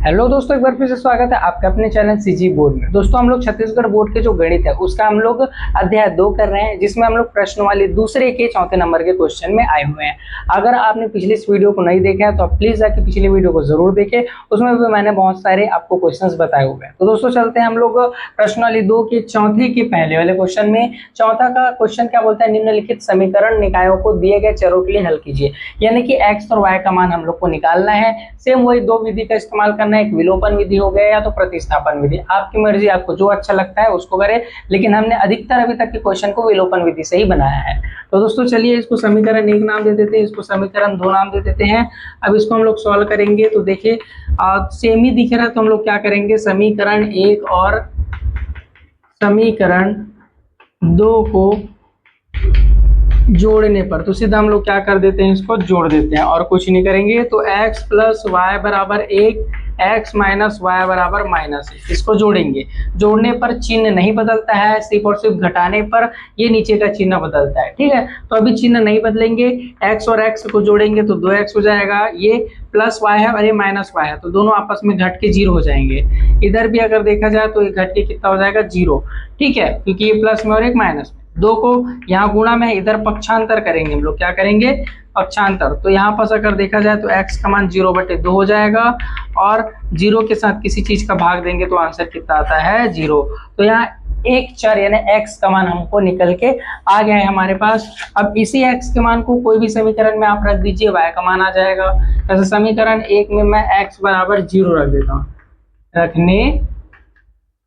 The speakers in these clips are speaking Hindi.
हेलो दोस्तों, एक बार फिर से स्वागत है आपका अपने चैनल सीजी बोर्ड में। दोस्तों, हम लोग छत्तीसगढ़ बोर्ड के जो गणित है उसका हम लोग अध्याय 2 कर रहे हैं, जिसमें हम लोग प्रश्नवाली दूसरे के चौथे नंबर के क्वेश्चन में आए हुए हैं। अगर आपने पिछले इस वीडियो को नहीं देखा है तो आप प्लीज जाके पिछले वीडियो को जरूर देखें, उसमें भी मैंने बहुत सारे आपको क्वेश्चन बताए हुए हैं। तो दोस्तों चलते हैं हम लोग प्रश्नवाली 2 के चौथे के पहले वाले क्वेश्चन में। चौथा का क्वेश्चन क्या बोलता है, निम्नलिखित समीकरण निकायों को दिए गए चरों के लिए हल कीजिए। यानी कि एक्स और वाई का मान हम लोग को निकालना है। सेम वही दो विधि का इस्तेमाल करना, एक विलोपन विधि हो गया या तो प्रतिस्थापन विधि, आपकी मर्जी, आपको जो अच्छा लगता है उसको करें, लेकिन हमने अधिकतर अभी तक के क्वेश्चन को विलोपन विधि से ही बनाया है। तो दोस्तों चलिए, इसको समीकरण 1 नाम दे देते हैं, इसको समीकरण 2 नाम दे देते हैं। अब इसको हम लोग सॉल्व करेंगे तो देखिए सेम ही दिख रहा है, तो हम लोग क्या करेंगे, समीकरण 1 और समीकरण 2 को जोड़ने पर तो सीधा हम लोग क्या कर देते हैं, इसको जोड़ देते हैं और कुछ नहीं करेंगे। तो x प्लस वाई बराबर 1, x माइनस वाई बराबर -1, इसको जोड़ेंगे। जोड़ने पर चिन्ह नहीं बदलता है, सिर्फ और सिर्फ घटाने पर ये नीचे का चिन्ह बदलता है। ठीक है, तो अभी चिन्ह नहीं बदलेंगे, x और x को जोड़ेंगे तो 2x हो जाएगा। ये प्लस वाई है और ये माइनस वाई है, तो दोनों आपस में घट के 0 हो जाएंगे। इधर भी अगर देखा जाए तो ये घट के कितना हो जाएगा, 0। ठीक है, क्योंकि ये प्लस में और एक माइनस में, 2 को यहाँ गुणा में, इधर पक्षांतर करेंगे हम लोग। क्या करेंगे, पक्षांतर। तो यहाँ पर अगर देखा जाए तो x का मान 0/2 हो जाएगा और 0 के साथ किसी चीज का भाग देंगे तो आंसर कितना आता है, 0। तो यहाँ एक चर यानी x का मान हमको निकल के आ गया है हमारे पास। अब इसी x के मान को कोई भी समीकरण में आप रख दीजिए, y का मान आ जाएगा। जैसे समीकरण 1 में मैं x बराबर 0 रख देता हूँ रखने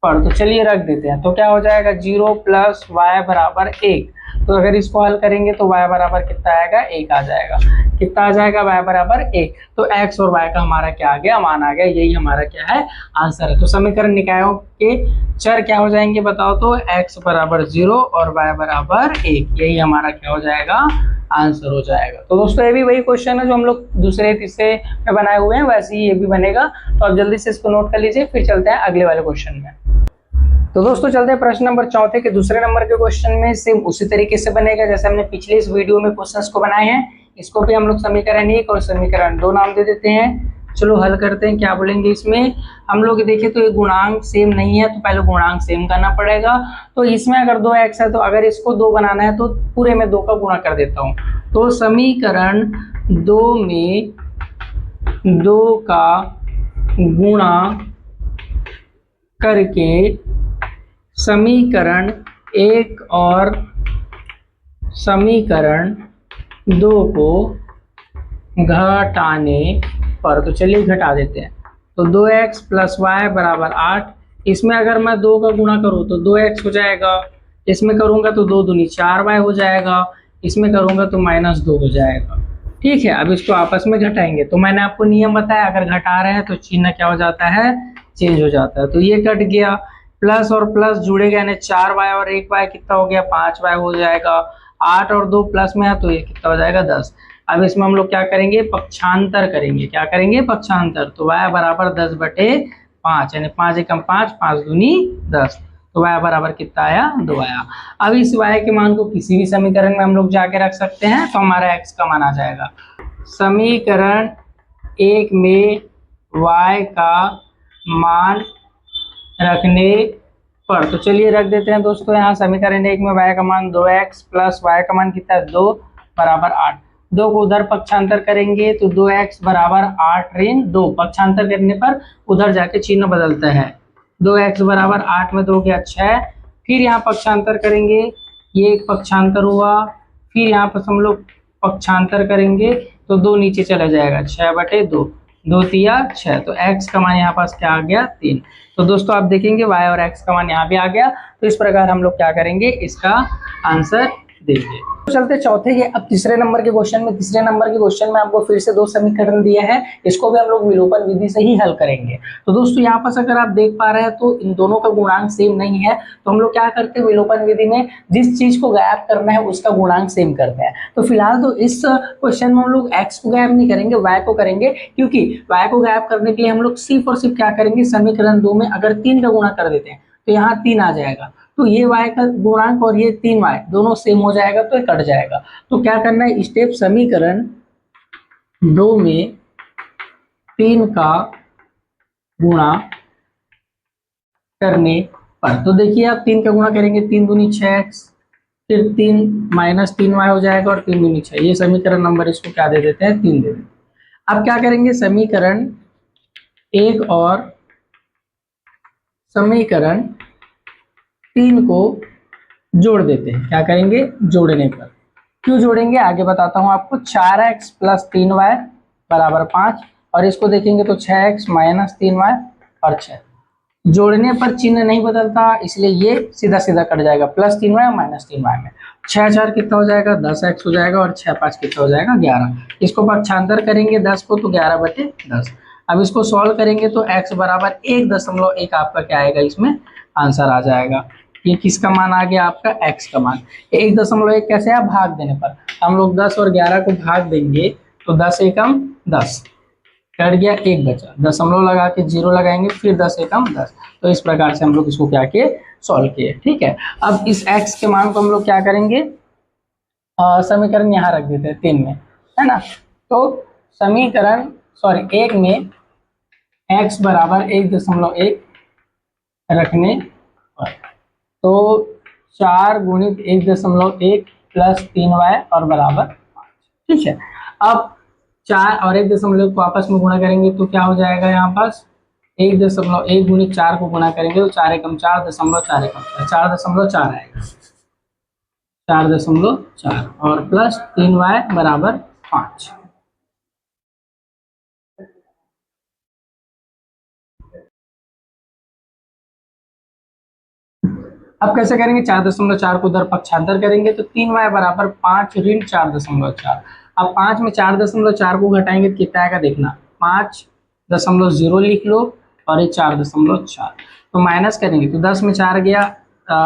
पर, तो चलिए रख देते हैं। तो क्या हो जाएगा, 0 प्लस वाई बराबर 1। तो अगर इसको हल करेंगे तो y बराबर कितना आएगा, 1 आ जाएगा। कितना आ जाएगा, y बराबर 1। तो x और y का हमारा क्या आ गया, मान आ गया। यही हमारा क्या है, आंसर है। तो समीकरण निकायों के चर क्या हो जाएंगे बताओ, तो x बराबर 0 और y बराबर 1, यही हमारा क्या हो जाएगा, आंसर हो जाएगा। तो दोस्तों ये भी वही क्वेश्चन है जो हम लोग दूसरे तीसरे में बनाए हुए हैं, वैसे ही ये भी बनेगा। तो आप जल्दी से इसको नोट कर लीजिए, फिर चलते हैं अगले वाले क्वेश्चन में। तो दोस्तों चलते हैं प्रश्न नंबर चौथे के दूसरे नंबर के क्वेश्चन में। सेम उसी तरीके से बनेगा जैसे हमने पिछले इस वीडियो में क्वेश्चंस को बनाए हैं। इसको भी हम लोग समीकरण 1 और समीकरण 2 नाम दे देते हैं। चलो हल करते हैं, क्या बोलेंगे इसमें। हम लोग देखें तो ये गुणांक सेम नहीं है, तो पहले गुणांक सेम करना पड़ेगा। तो इसमें अगर 2x है तो अगर इसको 2 बनाना है तो पूरे में 2 का गुणा कर देता हूँ। तो समीकरण 2 में 2 का गुणा करके समीकरण 1 और समीकरण 2 को घटाने पर, तो चलिए घटा देते हैं। तो 2x प्लस वाई बराबर 8। इसमें अगर मैं 2 का गुणा करूँ तो 2x हो जाएगा, इसमें करूँगा तो 2 दूनी 4y हो जाएगा, इसमें करूँगा तो -2 हो जाएगा। ठीक है, अब इसको आपस में घटाएंगे। तो मैंने आपको नियम बताया, अगर घटा रहे हैं तो चिन्ह क्या हो जाता है, चेंज हो जाता है। तो ये कट गया, प्लस और प्लस जुड़ेगा यानी 4y और 1y कितना हो गया, 5y हो जाएगा। 8 और 2 प्लस में है तो ये कितना हो जाएगा, 10। अब इसमें हम लोग क्या करेंगे, पक्षांतर करेंगे। क्या करेंगे, पक्षांतर। तो y बराबर 10/5 यानी 5 एकम 5, 5 दूनी 10। तो y बराबर कितना आया, 2 आया। अब इस y के मान को किसी भी समीकरण में हम लोग जाके रख सकते हैं, तो हमारा x का मान आ जाएगा। समीकरण 1 में y का मान रखने पर, तो चलिए रख देते हैं दोस्तों। यहाँ समीकरण 1 में y का मान 2x प्लस y का मान कितना है, 2 बराबर 8। 2 को उधर पक्षांतर करेंगे तो 2x बराबर 8 ऋण 2, पक्षांतर करने पर उधर जाके चिन्ह बदलता है। 2x बराबर 8 में 2 गया 6। फिर यहाँ पक्षांतर करेंगे, ये एक पक्षांतर हुआ। फिर यहाँ पर हम लोग पक्षांतर करेंगे तो 2 नीचे चला जाएगा, 6/2, 2 तिया 6। तो x का मान यहाँ पास क्या आ गया, 3। तो दोस्तों आप देखेंगे y और x का मान यहाँ भी आ गया। तो इस प्रकार हम लोग क्या करेंगे, इसका आंसर देंगे। तो चलते चौथे के अब तीसरे नंबर के क्वेश्चन में। तीसरे नंबर के क्वेश्चन में आपको फिर से 2 समीकरण दिया है, इसको भी हम लोग विलोपन विधि से ही हल करेंगे। तो दोस्तों यहाँ पर अगर आप देख पा रहे हैं तो इन दोनों का गुणांक सेम नहीं है, तो हम लोग क्या करते हैं, विलोपन विधि में जिस चीज को गायब करना है उसका गुणांक सेम करते हैं। तो फिलहाल तो इस क्वेश्चन में हम लोग x को गायब नहीं करेंगे, y को करेंगे, क्योंकि y को गायब करने के लिए हम लोग सिर्फ और सिर्फ क्या करेंगे, समीकरण 2 में अगर 3 का गुणा कर देते हैं तो यहाँ 3 आ जाएगा। तो ये y का गुणांक और ये 3y दोनों सेम हो जाएगा, तो ये कट जाएगा। तो क्या करना है, स्टेप समीकरण 2 में 3 का गुणा करने पर। तो देखिए आप 3 का गुणा करेंगे, 3 दूनी 6x, फिर 3 माइनस 3y हो जाएगा और 3 दूनी 6। ये समीकरण नंबर इसको क्या दे देते हैं, 3 दे देते हैं। अब क्या करेंगे, समीकरण 1 और समीकरण 3 को जोड़ देते हैं। क्या करेंगे, जोड़ने पर। क्यों जोड़ेंगे आगे बताता हूं आपको। 4x प्लस 3y बराबर 5, और इसको देखेंगे तो 6x माइनस 3y और 6। जोड़ने पर चिन्ह नहीं बदलता, इसलिए ये सीधा सीधा कट जाएगा, प्लस 3y और माइनस 3y में। 6 4 कितना हो जाएगा, 10x हो जाएगा, और 6 5 कितना हो जाएगा, 11। इसको पक्षांतर करेंगे 10 को तो 11/10। अब इसको सॉल्व करेंगे तो x बराबर 1.1 आपका क्या आएगा, इसमें आंसर आ जाएगा। ये किसका मान आ गया, आपका x का मान। 1.1 कैसे है, भाग देने पर। हम लोग 10 और 11 को भाग देंगे तो 10 एकम 10, कट गया, 1 बचा। दशमलव लगा के 0 लगाएंगे, फिर 10 एकम 10। तो इस प्रकार से हम लोग इसको क्या किए, सॉल्व किए। ठीक है, अब इस x के मान को हम लोग क्या करेंगे, समीकरण यहाँ रख देते हैं 3 में, है ना। तो समीकरण 1 में x बराबर 1.1 रखने पर, तो 4 गुणित 1.1 प्लस 3y और बराबर 5। ठीक है, अब 4 और 1.1 को आपस में गुणा करेंगे तो क्या हो जाएगा, यहाँ पास 1.1 गुणित 4 को गुणा करेंगे तो 4 एकम 4, 4 एकम 4.4 आएगा, 4.4 और प्लस 3y बराबर 5। अब कैसे करेंगे, 4.4 को उधर पक्षांतर करेंगे तो 3y बराबर 5 ऋण 4.4। अब 5 में 4.4 को घटाएंगे तो कितना आएगा, देखना 5.0 लिख लो और ये 4.4। तो माइनस करेंगे तो 10 में 4 गया,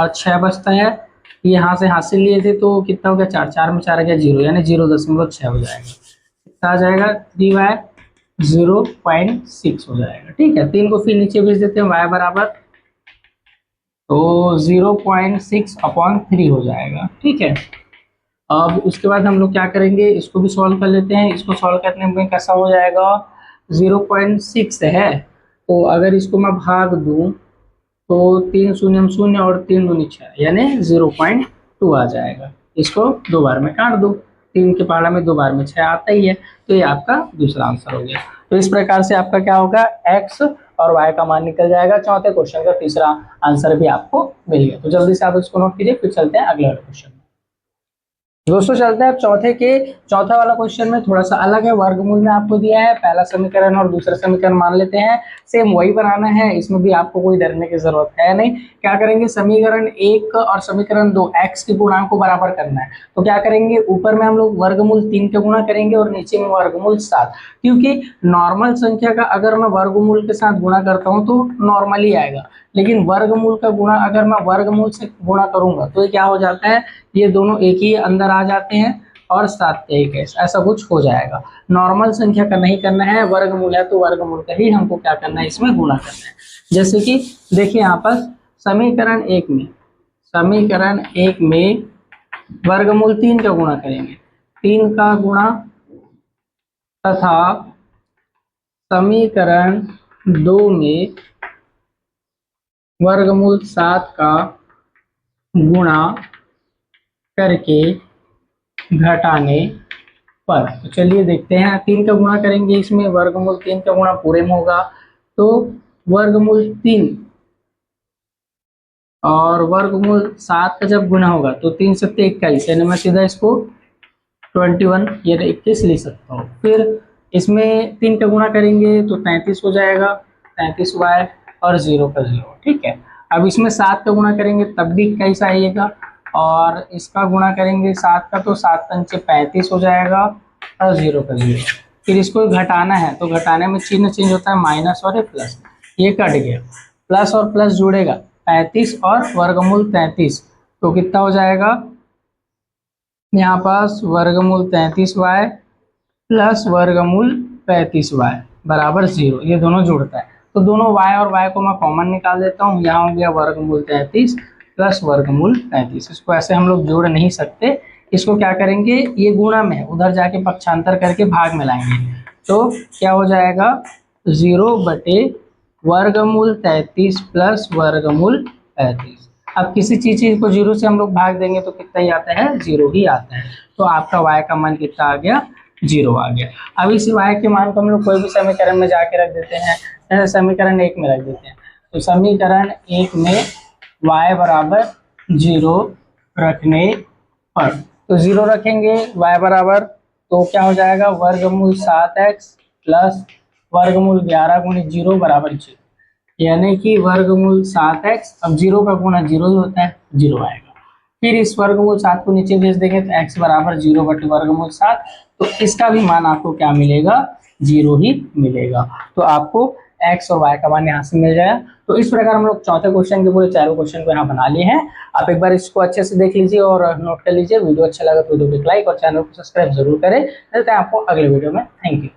6 बचता है। यहाँ से हासिल लिए थे तो कितना हो गया, 4 4 में 4 गया 0, यानी 0.6 हो जाएगा। कितना आ जाएगा, 3y 0.6 हो जाएगा। ठीक है, 3 को फिर नीचे भेज देते हैं, y बराबर तो 0.6/3 हो जाएगा। ठीक है, अब उसके बाद हम लोग क्या करेंगे, इसको भी सॉल्व कर लेते हैं। इसको सॉल्व करने में कैसा हो जाएगा, 0.6 है तो अगर इसको मैं भाग दूं तो 3 शून्य शून्य और 3 दूनी 6, यानी 0.2 आ जाएगा। इसको 2 बार में काट दो, 3 के पहाड़ा में 2 बार में 6 आता ही है, तो ये आपका दूसरा आंसर हो गया। तो इस प्रकार से आपका क्या होगा, x और y का मान निकल जाएगा। चौथे क्वेश्चन का तीसरा आंसर भी आपको मिल गया। तो जल्दी से आप इसको नोट कीजिए, फिर चलते हैं अगले क्वेश्चन में। दोस्तों चलते हैं चौथा वाला क्वेश्चन में थोड़ा सा अलग है। वर्गमूल में आपको दिया है, पहला समीकरण और दूसरा समीकरण मान लेते हैं, सेम वही बनाना है, इसमें भी आपको कोई डरने की जरूरत है नहीं। क्या करेंगे, समीकरण 1 और समीकरण 2 x के गुणांक को बराबर करना है। तो क्या करेंगे, ऊपर में हम लोग वर्गमूल 3 का गुणा करेंगे और नीचे में वर्गमूल 7, क्योंकि नॉर्मल संख्या का अगर मैं वर्गमूल के साथ गुणा करता हूँ तो नॉर्मल ही आएगा, लेकिन वर्गमूल का गुणा अगर मैं वर्गमूल से गुणा करूंगा तो ये क्या हो जाता है, ये दोनों एक ही अंदर आ जाते हैं और 7 का 1 ऐसा कुछ हो जाएगा। नॉर्मल संख्या का नहीं करना है, वर्गमूल है तो वर्गमूल का ही हमको क्या करना है, इसमें गुणा करना है। जैसे कि देखिए यहाँ पर समीकरण 1 में वर्गमूल 3 का गुणा करेंगे, 3 का गुणा, तथा समीकरण 2 में वर्गमूल 7 का गुणा करके घटाने पर। तो चलिए देखते हैं, 3 का गुणा करेंगे, इसमें वर्गमूल 3 का गुणा पूरे में होगा तो वर्गमूल 3 और वर्गमूल 7 का जब गुणा होगा तो 3 7 21, यानी मैं सीधा इसको 21 ये 21 लिख सकता हूँ। फिर इसमें 3 का गुणा करेंगे तो 33 हो जाएगा, 33y और 0 का 0। ठीक है, अब इसमें 7 का गुणा करेंगे तब भी 21 आइएगा, और इसका गुणा करेंगे 7 का तो 7 पंचे 35 हो जाएगा और 0 का 0। फिर इसको घटाना है तो घटाने में चिन्ह चेंज होता है, माइनस और प्लस, ये कट गया, प्लस और प्लस जुड़ेगा, 35 और वर्गमूल 33 तो कितना हो जाएगा, यहाँ पास वर्गमूल 33y प्लस वर्गमूल 35y बराबर 0, ये दोनों जुड़ता है तो दोनों y और y को मैं कॉमन निकाल देता हूँ। यहाँ हो गया वर्गमूल 33 प्लस वर्गमूल 35, इसको ऐसे हम लोग जोड़ नहीं सकते, इसको क्या करेंगे, ये गुणा में है, उधर जाके पक्षांतर करके भाग में लाएंगे तो क्या हो जाएगा, 0/33 वर्गमूल 33 प्लस वर्गमूल 35। अब किसी चीज को जीरो से हम लोग भाग देंगे तो कितना ही आता है, जीरो ही आता है। तो आपका y का मान कितना आ गया, जीरो आ गया। अब इस y के मान को हम लोग कोई भी समीकरण में जाके रख देते हैं, जैसे समीकरण 1 में रख देते हैं। तो समीकरण 1 में y बराबर जीरो रखने पर, तो जीरो रखेंगे y बराबर, तो क्या हो जाएगा, वर्गमूल 7x प्लस वर्गमूल 11 गुणित जीरो बराबर जीरो, यानी कि वर्गमूल 7x, अब जीरो का गुणा जीरो ही होता है, जीरो आएगा। फिर इस वर्गमूल 7 को नीचे भेज देंगे तो x बराबर जीरो बटे वर्गमूल 7, तो इसका भी मान आपको क्या मिलेगा, जीरो ही मिलेगा। तो आपको x और y का मान यहाँ से मिल जाएगा। तो इस प्रकार हम लोग चौथे क्वेश्चन के पूरे चारों क्वेश्चन को यहाँ बना लिए हैं। आप एक बार इसको अच्छे से देख लीजिए और नोट कर लीजिए। वीडियो अच्छा लगा तो वीडियो को लाइक और चैनल को सब्सक्राइब जरूर करें। मिलते हैं आपको अगले वीडियो में। Thank you.